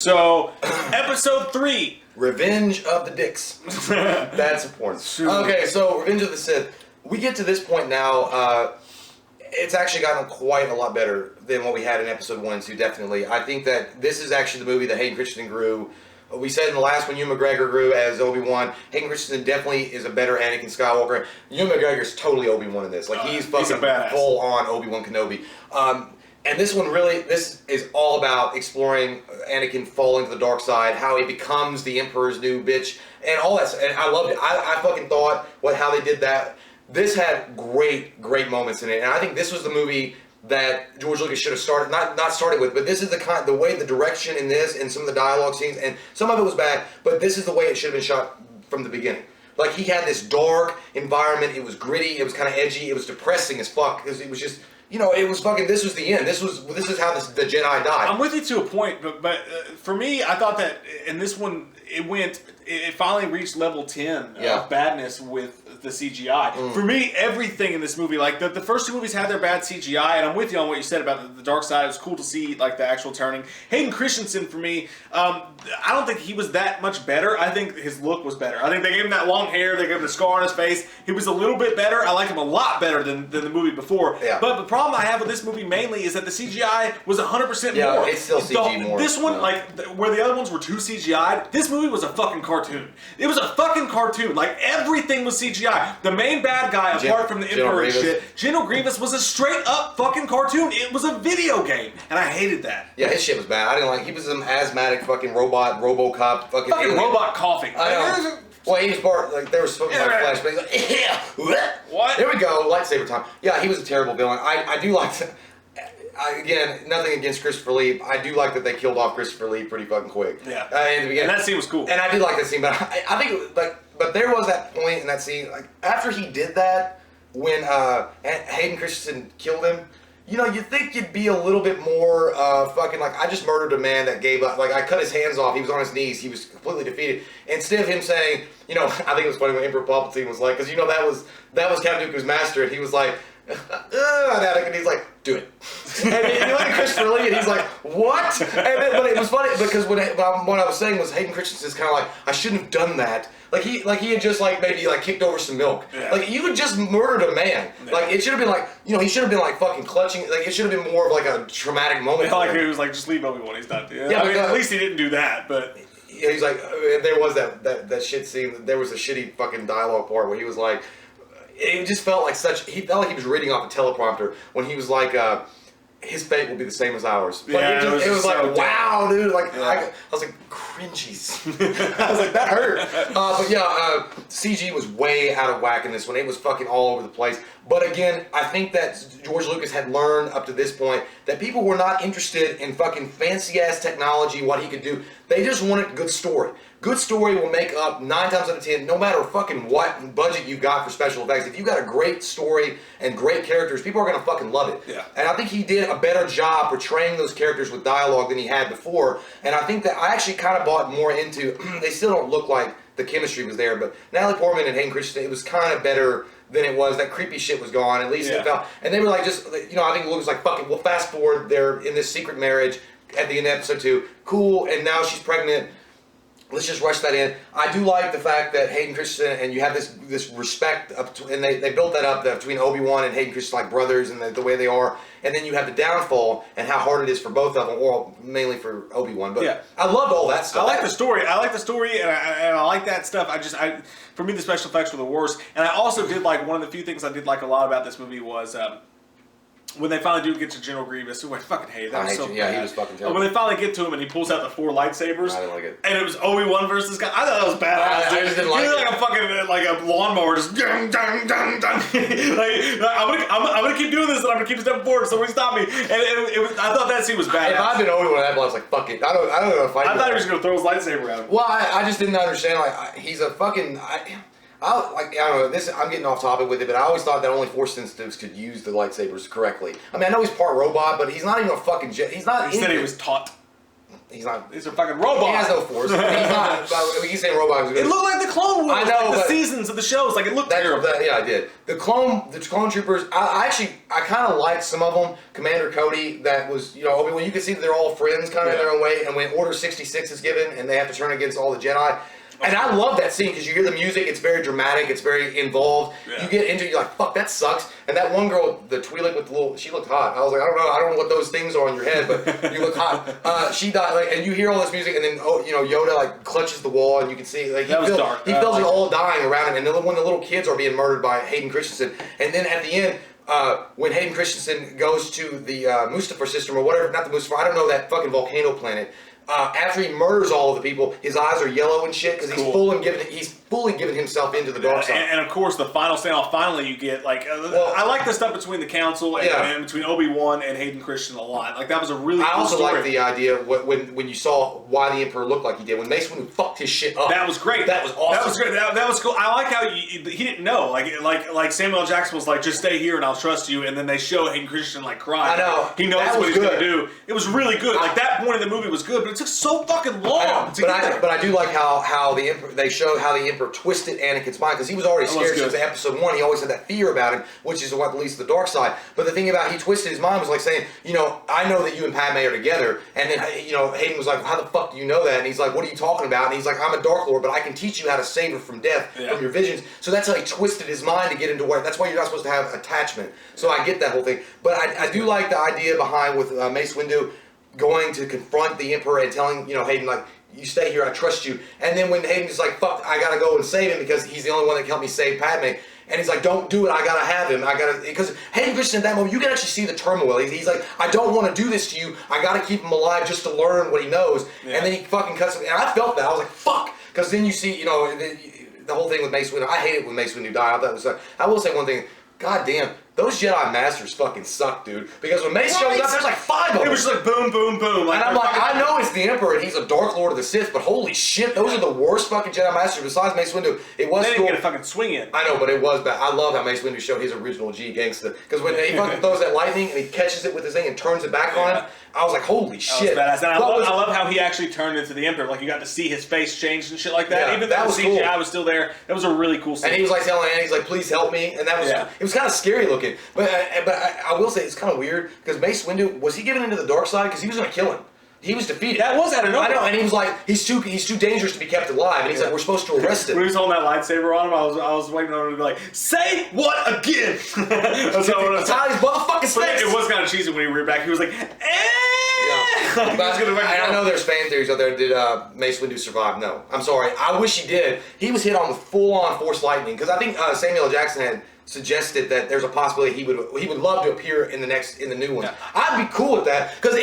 So, episode 3. Revenge of the Dicks. That's important. Okay, so Revenge of the Sith. We get to this point now. It's actually gotten quite a lot better than what we had in episode 1 and 2, definitely. I think that this is actually the movie that Hayden Christensen grew. We said in the last one, Ewan McGregor grew as Obi-Wan. Hayden Christensen definitely is a better Anakin Skywalker. Ewan McGregor's totally Obi-Wan in this. Like, he's fucking full-on Obi-Wan Kenobi. And this one really, this is all about exploring Anakin falling to the dark side, how he becomes the Emperor's new bitch, and all that. And I loved it. I fucking thought how they did that. This had great moments in it, and I think this was the movie that George Lucas should have started, not started with, but this is the way, the direction in this, and some of the dialogue scenes, and some of it was bad, but this is the way it should have been shot from the beginning. Like, he had this dark environment, it was gritty, it was kind of edgy, it was depressing as fuck, because it was just, you know, it was fucking, this was the end, this is how the Jedi died. I'm with you to a point, but for me, I thought that in this one, it finally reached level 10 of badness with the CGI. For me, everything in this movie, like the first two movies had their bad CGI, and I'm with you on what you said about the dark side. It was cool to see like the actual turning. Hayden Christensen, for me, I don't think he was that much better. I think his look was better. I think they gave him that long hair, they gave him the scar on his face. He was a little bit better. I like him a lot better than the movie before. Yeah. But the problem I have with this movie mainly is that the CGI was 100% more. Yeah, it's still CG more. This one, where the other ones were too CGI'd, this movie was a fucking cartoon. It was a fucking cartoon. Like, everything was CGI. The main bad guy, apart from the Emperor and shit, General Grievous was a straight up fucking cartoon. It was a video game, and I hated that. Yeah, his shit was bad. I didn't like. He was some asthmatic fucking robot, RoboCop, fucking robot coughing. I know. Well, he was part, like, there was something like flashbacks. Like, what? There we go, lightsaber time. Yeah, he was a terrible villain. I do like. Again, nothing against Christopher Lee. I do like that they killed off Christopher Lee pretty fucking quick. Yeah. In the beginning. And that scene was cool. And I did like that scene, but I think it was, like, but there was that point in that scene, like, after he did that, when Hayden Christensen killed him, you know, you'd think you'd be a little bit more fucking like, I just murdered a man that gave up. Like, I cut his hands off. He was on his knees. He was completely defeated. Instead of him saying, you know, I think it was funny when Emperor Palpatine was like, because, you know, that was Count Dooku's master, and he was like, and he's like, do it. And you look at Christopher Lee, and he's like, what? But it was funny because what I was saying was Hayden Christensen's kind of like, I shouldn't have done that. Like he had just like maybe like kicked over some milk. Yeah. Like, you had just murdered a man. Yeah. Like, it should have been like, you know, he should have been like fucking clutching. Like, it should have been more of like a traumatic moment. Yeah, like he was like, just leave Obi-Wan. He's not. Yeah, I mean, at least he didn't do that. But yeah, he's like, there was that shit scene. There was a shitty fucking dialogue part where he was like. It just felt like he felt like he was reading off a teleprompter when he was like, his fate will be the same as ours. Like, yeah, it was like, so wow, dude. Like, I was like, cringies. I was like, that hurt. But yeah, CG was way out of whack in this one. It was fucking all over the place. But again, I think that George Lucas had learned up to this point that people were not interested in fucking fancy-ass technology, what he could do. They just wanted good story. Good story will make up 9 times out of 10, no matter fucking what budget you got for special effects. If you got a great story and great characters, people are going to fucking love it. Yeah. And I think he did a better job portraying those characters with dialogue than he had before. And I think that I actually kind of bought more into, they still don't look like the chemistry was there, but Natalie Portman and Hayden Christensen, it was kind of better than it was. That creepy shit was gone, at least it felt. And they were like, just, you know, I think Luke was like, fucking, well, fast forward, they're in this secret marriage at the end of episode 2. Cool, and now she's pregnant. Let's just rush that in. I do like the fact that Hayden Christensen, and you have this respect, and they built that up between Obi-Wan and Hayden Christensen like brothers, and the way they are. And then you have the downfall and how hard it is for both of them, or mainly for Obi-Wan. But yeah. I loved all that stuff. I like the story, and I like that stuff. For me, the special effects were the worst. And I also did like, one of the few things I did like a lot about this movie was when they finally do get to General Grievous, who I fucking hate. That was so bad. Yeah, he was fucking terrible. When they finally get to him and he pulls out the 4 lightsabers. I didn't like it. And it was Obi-Wan versus guy. I thought that was badass, dude. I just didn't like it. Like a fucking, like a lawnmower just dung, dung, dung, dung. I'm gonna keep doing this and I'm gonna keep stepping forward, somebody stop me. And I thought that scene was badass. If I'd been Obi-Wan at that, I was like, fuck it. I don't know if I thought he was gonna throw his lightsaber at him. Well, I just didn't understand, like, he's a fucking... I don't know, I'm getting off topic with it, but I always thought that only Force sensitives could use the lightsabers correctly. I mean, I know he's part robot, but he's not even a fucking jet. He's not. He said he was taught. He's not. He's a fucking robot. He has no force. He's not. He's saying robot. It looked like the Clone Wars. I know, like the seasons of the shows. Like it looked terrible. Yeah, I did. The clone troopers. I kind of liked some of them. Commander Cody. That was when you can see that they're all friends, kind of in their own way. And when Order 66 is given, and they have to turn against all the Jedi. And I love that scene because you hear the music, it's very dramatic, it's very involved. Yeah. You get into it, you're like, fuck, that sucks. And that one girl, the Twi'lek with the little, she looked hot. I was like, I don't know what those things are on your head, but you look hot. She died, and you hear all this music, and then Yoda like clutches the wall, and you can see he feels it all dying around him. And then when the little kids are being murdered by Hayden Christensen, and then at the end. When Hayden Christensen goes to the Mustafar system or whatever, not the Mustafar, I don't know, that fucking volcano planet. After he murders all of the people, his eyes are yellow and shit because he's fully given himself into the dark side. And of course, the final standoff. Finally, you get I like the stuff between the Council and between Obi-Wan and Hayden Christensen a lot. Like that was a really. I cool also story. like the idea when you saw why the Emperor looked like he did when Mace Windu fucked his shit up. That was great. That was awesome. That was great. That was cool. I like how he didn't know. Like Samuel L. Jackson was like, just stay here and I'll trust you. And then they show Hayden Christensen like crying. I know. He knows what he's gonna do. It was really good. Like that point in the movie was good, but it took so fucking long. But I do like how the Emperor, they showed how the Emperor twisted Anakin's mind because he was already scared since episode 1. He always had that fear about him, which is what leads to the dark side. But the thing about he twisted his mind was like saying, I know that you and Padme are together, and then Hayden was like, how the fuck do you know that? And he's like, what are you talking about? And he's like, I'm a Dark Lord, but I can teach you how to save her from death from your visions. So that's how he twisted his mind to get into where. That's why you're not supposed to have attachment. So I get that whole thing, but I do like the idea behind with Mace Windu going to confront the Emperor and telling Hayden like, you stay here, I trust you. And then when Hayden's like, fuck, I gotta go and save him because he's the only one that can help me save Padme. And he's like, don't do it, I gotta have him. Because Hayden Christensen at that moment, you can actually see the turmoil. He's like, I don't want to do this to you. I gotta keep him alive just to learn what he knows. Yeah. And then he fucking cuts him. And I felt that. I was like, fuck. Because then you see, the whole thing with Mace Windu. I hate it when Mace Windu died. I will say one thing. God damn, those Jedi Masters fucking suck, dude. Because when Mace shows up, there's like 5 of them. It was just like boom, boom, boom. And I'm like, I know it's the Emperor and he's a Dark Lord of the Sith, but holy shit, those are the worst fucking Jedi Masters besides Mace Windu. It was They cool. didn't get a fucking swing in. I know, but it was bad. I love how Mace Windu showed his original G gangster. Because when he fucking throws that lightning and he catches it with his thing and turns it back on him, I was like, holy shit. That was badass. And I love how he actually turned into the Emperor. Like, you got to see his face change and shit like that. Yeah, even though the CGI was still there, that was a really cool scene. And he was like telling Annie, he's like, please help me. And that was, it was kind of scary looking. But I will say, it's kind of weird, because Mace Windu, was he given into the dark side? Because he was going to kill him. He was defeated. That was out of nowhere. I know, and he was like, he's too dangerous to be kept alive. And he's like, we're supposed to arrest him. When he was holding that lightsaber on him, I was waiting on him to be like, say what again? That's how these motherfucking snakes. It was kind of cheesy when he reared back. He was like, Yeah. But I know there's fan theories out there. Did Mace Windu survive? No. I'm sorry. I wish he did. He was hit on with full-on Force lightning. Because I think Samuel L. Jackson had suggested that there's a possibility he would love to appear in the new one. Yeah. I'd be cool with that. Because,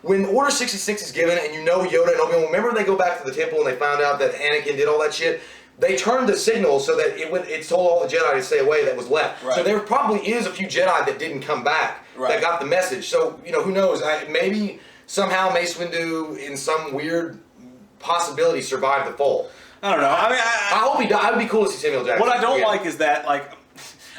when Order 66 is given and Yoda and Obi-Wan, remember they go back to the temple and they found out that Anakin did all that shit? They turned the signal so that it told all the Jedi to stay away that was left. Right. So there probably is a few Jedi that didn't come back that got the message. So, who knows? Maybe somehow Mace Windu, in some weird possibility, survived the fall. I don't know. I mean, I hope he died. It would be cool to see Samuel Jackson. What I don't like is that,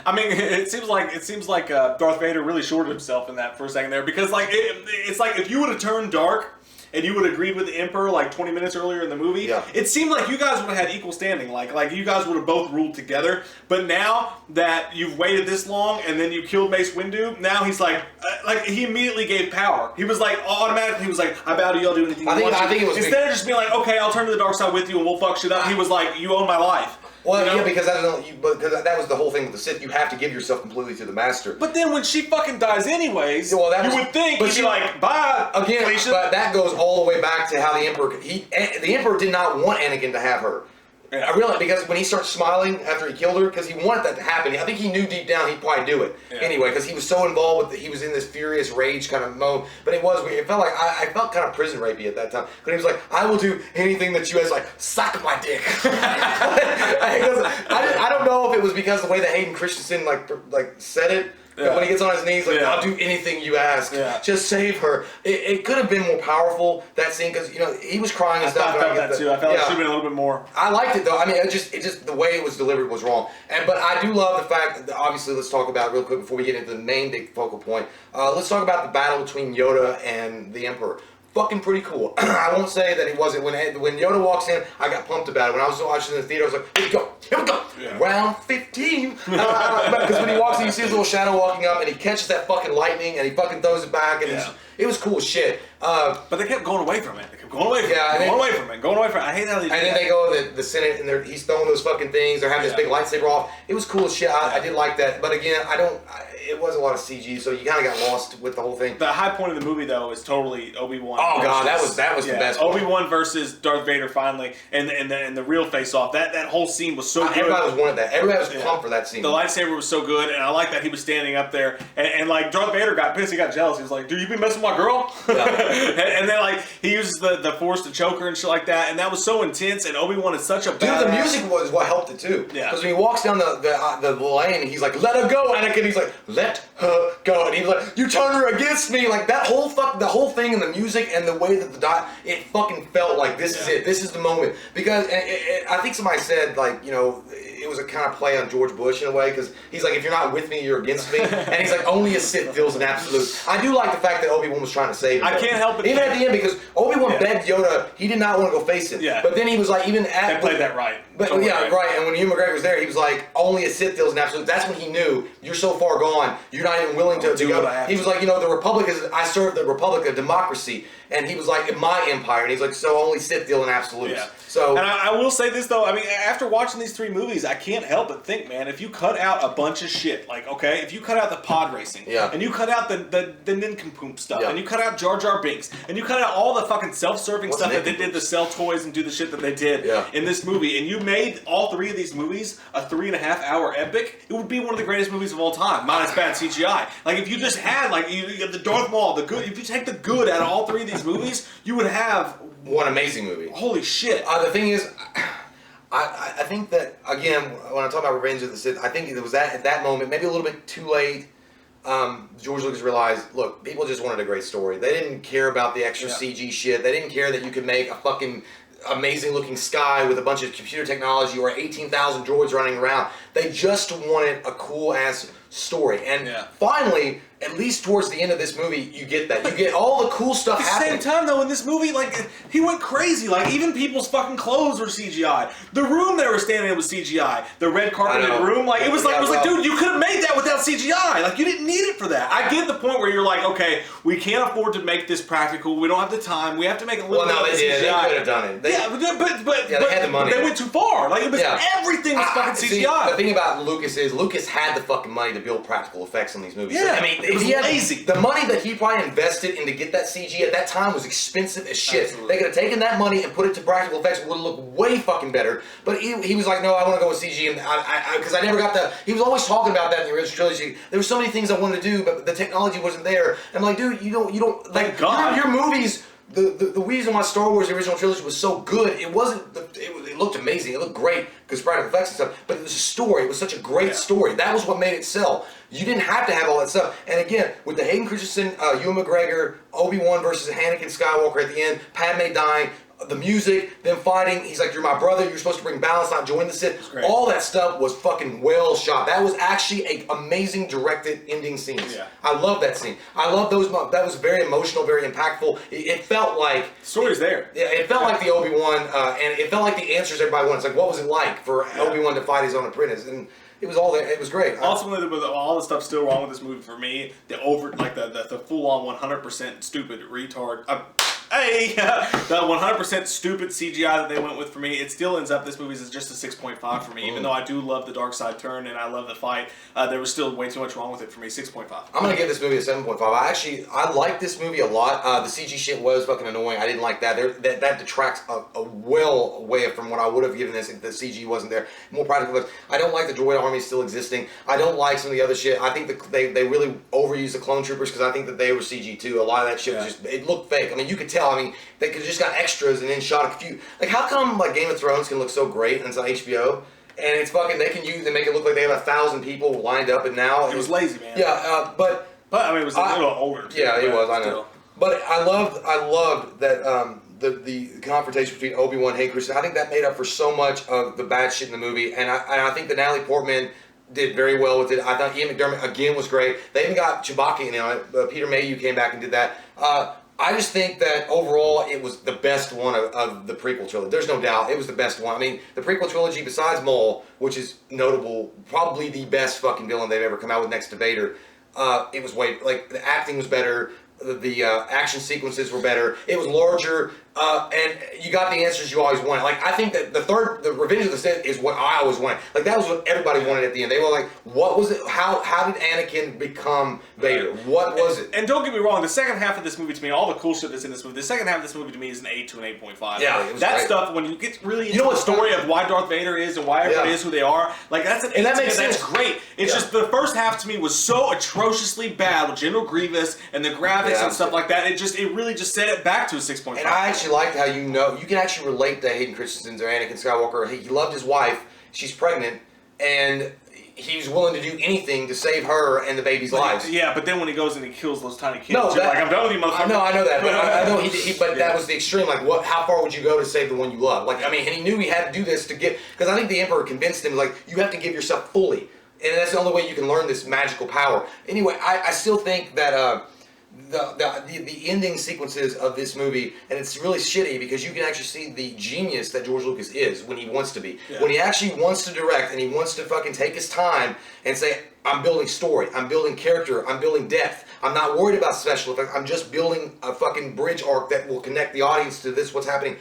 it seems like Darth Vader really shorted himself in that for a second there, because it's like if you would have turned dark and you would have agreed with the Emperor 20 minutes earlier in the movie, it seemed like you guys would have had equal standing. Like you guys would have both ruled together. But now that you've waited this long and then you killed Mace Windu, now he's he immediately gave power. He was automatically, he was like, I bow to you, I'll do anything you want. I think it was instead of just being like, okay, I'll turn to the dark side with you and we'll fuck shit up, he was like, you own my life. Well, yeah, because that was the whole thing with the Sith. You have to give yourself completely to the Master. But then when she fucking dies anyways, you would think he'd be like, bye, again. Felicia. But that goes all the way back to how the Emperor did not want Anakin to have her. Yeah. I realized, because when he starts smiling after he killed her, because he wanted that to happen. I think he knew deep down he'd probably do it anyway, because he was so involved with he was in this furious rage kind of mode. But it felt like I felt kind of prison rapey at that time. But he was like, I will do anything that you guys like, suck my dick. I don't know if it was because of the way that Hayden Christensen said it. Yeah. When he gets on his knees, I'll do anything you ask. Yeah. Just save her. It could have been more powerful, that scene, because he was crying and stuff. I felt that too. I felt it should have been a little bit more. I liked it though. I mean, it just the way it was delivered was wrong. But I do love the fact that, obviously, let's talk about it real quick before we get into the main big focal point. Let's talk about the battle between Yoda and the Emperor. fucking pretty cool. I won't say that it wasn't. When Yoda walks in, I got pumped about it. When I was watching in the theater, I was like, here we go, Yeah. round 15. Because when he walks in, you see his little shadow walking up, and he catches that fucking lightning, and he fucking throws it back, and it was cool as shit. But they kept going away from it. Going away from it. I hate how they do And then they go to the Senate, and he's throwing those fucking things. They're having this big lightsaber off. It was cool as shit. I did like that. But again, it was a lot of CG, so you kind of got lost with the whole thing. The high point of the movie, though, is totally Obi-Wan. Oh, God, that was the best part. Obi-Wan versus Darth Vader, finally, and the real face-off. That whole scene was so good. Everybody was wanted that. Everybody was pumped for that scene. The lightsaber was so good, and I like that he was standing up there, and like, Darth Vader got pissed. He got jealous. He was like, dude, you been messing with my girl? Yeah. and then, like, he uses the Force to choke her and shit like that, and that was so intense, and Obi-Wan is such a badass. Dude, the music was what helped it, too. Yeah. Because when he walks down the lane, he's like, let her go, Anakin. He's like, let her go. And he's like, you turn her against me. Like, the whole thing and the music and the way that it fucking felt like this is it. This is the moment. Because I think somebody said, like, you know, it was a kind of play on George Bush in a way, because he's like, if you're not with me, you're against me. And he's like, only a Sith feels an absolute. I do like the fact that Obi-Wan was trying to save him. I can't help it. Even at the end, because Obi-Wan begged Yoda, he did not want to go face him. Yeah. But then he was like, even at... They played that right. But totally right. And when Ewan McGregor was there, he was like, only a Sith feels an absolute. That's when he knew, you're so far gone, you're not even willing to go. He was like, you know, the Republic is, I serve the Republic, a democracy. And he was like, in my empire. And he's like, so only Sith deal in absolutes. Yeah. So, and I will say this, though. I mean, after watching these 3 movies, I can't help but think, man, if you cut out a bunch of shit, like, okay, if you cut out the pod racing, and you cut out the nincompoop stuff, and you cut out Jar Jar Binks, and you cut out all the fucking self-serving stuff that they did to sell toys and do the shit that they did in this movie, and you made all 3 of these movies a 3.5-hour epic, it would be one of the greatest movies of all time, minus bad CGI. Like, if you just had, like, you have the Darth Maul, the good, if you take the good out of all 3 of these movies, you would have one amazing movie. Holy shit. The thing is, I think that, again, when I talk about Revenge of the Sith, I think it was that at that moment, maybe a little bit too late, George Lucas realized, look, people just wanted a great story. They didn't care about the extra CG shit. They didn't care that you could make a fucking amazing looking sky with a bunch of computer technology or 18,000 droids running around. They just wanted a cool ass story. And finally, at least towards the end of this movie, you get that. You get all the cool stuff happening. At the same time, though, in this movie, like, he went crazy. Like, even people's fucking clothes were CGI. The room they were standing in was CGI. The red carpeted room, like, it was like, dude, you could have made that without CGI. Like, you didn't need it for that. I get the point where you're like, okay, we can't afford to make this practical. We don't have the time. We have to make it a little bit CGI. They could have done it. They had the money. They went too far. Like, it was everything was fucking CGI. The thing about Lucas is, Lucas had the fucking money to build practical effects on these movies. Yeah, I mean, it was lazy. The money that he probably invested in to get that CG at that time was expensive as shit. Absolutely. They could have taken that money and put it to practical effects. It would have looked way fucking better. But he was like, no, I want to go with CG. And because I never got the... He was always talking about that in the original trilogy. There were so many things I wanted to do, but the technology wasn't there. And I'm like, dude, you don't... Like, your movies... The reason why Star Wars, the original trilogy, was so good, it wasn't... It looked amazing. It looked great because practical effects and stuff. But it was a story. It was such a great story. That was what made it sell. You didn't have to have all that stuff. And again, with the Hayden Christensen, Ewan McGregor, Obi-Wan versus Anakin Skywalker at the end, Padme dying, the music, them fighting, he's like, you're my brother, you're supposed to bring balance, not join the Sith. All that stuff was fucking well shot. That was actually an amazing directed ending scenes. Yeah. I love that scene. I love those. That was very emotional, very impactful. It felt like... The story's there. Yeah, it felt like the Obi-Wan, and it felt like the answers everybody wants. Like, what was it like for Obi-Wan to fight his own apprentice? And it was all there. It was great. Ultimately, with all the stuff still wrong with this movie for me, the full-on 100% stupid retard... the 100% stupid CGI that they went with for me, it still ends up, this movie is just a 6.5 for me. Even though I do love the dark side turn and I love the fight, there was still way too much wrong with it for me. 6.5. I'm going to give this movie a 7.5. I like this movie a lot. The CG shit was fucking annoying. I didn't like that. That detracts a way from what I would have given this if the CG wasn't there. More practical. But I don't like the droid army still existing. I don't like some of the other shit. I think they really overused the clone troopers because I think that they were CG too. A lot of that shit was just, it looked fake. I mean, you could tell. I mean, they could just got extras and then shot a few. Like, how come like Game of Thrones can look so great and it's on HBO, and it's fucking they can use and make it look like they have 1,000 people lined up, and now it was lazy, man. Yeah, but I mean, it was a little older. Too, yeah, it was. I know. But I loved that the confrontation between Obi-Wan and Hayden Christensen. I think that made up for so much of the bad shit in the movie, and I think that Natalie Portman did very well with it. I thought Ian McDermott again was great. They even got Chewbacca in it. Peter Mayhew came back and did that. I just think that overall it was the best one of the prequel trilogy. There's no doubt it was the best one. I mean, the prequel trilogy, besides Maul, which is notable, probably the best fucking villain they've ever come out with next to Vader. It was the acting was better. The action sequences were better. It was larger, and you got the answers you always wanted. Like, I think that the Revenge of the Sith is what I always wanted. Like, that was what everybody wanted at the end. They were like, what was it? How did Anakin become Vader? What was it? And don't get me wrong, the second half of this movie to me, all the cool shit that's in this movie, the second half of this movie to me is an 8 to an 8.5. Yeah, it was that great. stuff, when you get really into the story of why Darth Vader is and why everybody is who they are, like, that's an 8 and that to makes me. sense. That's great. It's just the first half to me was so atrociously bad with General Grievous and the graphics and stuff like that. It really just set it back to a 6.5. And I actually liked how you can actually relate to Hayden Christensen's or Anakin Skywalker. He loved his wife. She's pregnant, and he's willing to do anything to save her and the baby's lives. Yeah, but then when he goes and he kills those tiny kids, no, you're like, I'm done with you, motherfucker. I know that, but I know but that was the extreme. Like, how far would you go to save the one you love? Like, I mean, and he knew he had to do this to get, because I think the Emperor convinced him, like, you have to give yourself fully, and that's the only way you can learn this magical power. Anyway, I still think that the ending sequences of this movie, and it's really shitty because you can actually see the genius that George Lucas is when he wants to be. Yeah. When he actually wants to direct and he wants to fucking take his time and say, I'm building story, I'm building character, I'm building depth. I'm not worried about special effects. I'm just building a fucking bridge arc that will connect the audience to this, what's happening.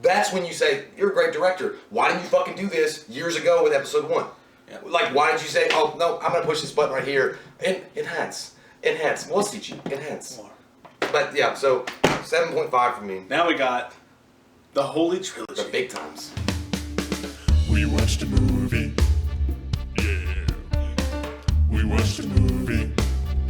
That's when you say, you're a great director. Why didn't you fucking do this years ago with episode 1? Yeah. Like, why did you say, oh, no, I'm going to push this button right here and enhance. More CG. Enhance. More. But yeah, so 7.5 for me. Now we got the Holy Trilogy. The big times. We watched a movie. Yeah. We watched a movie.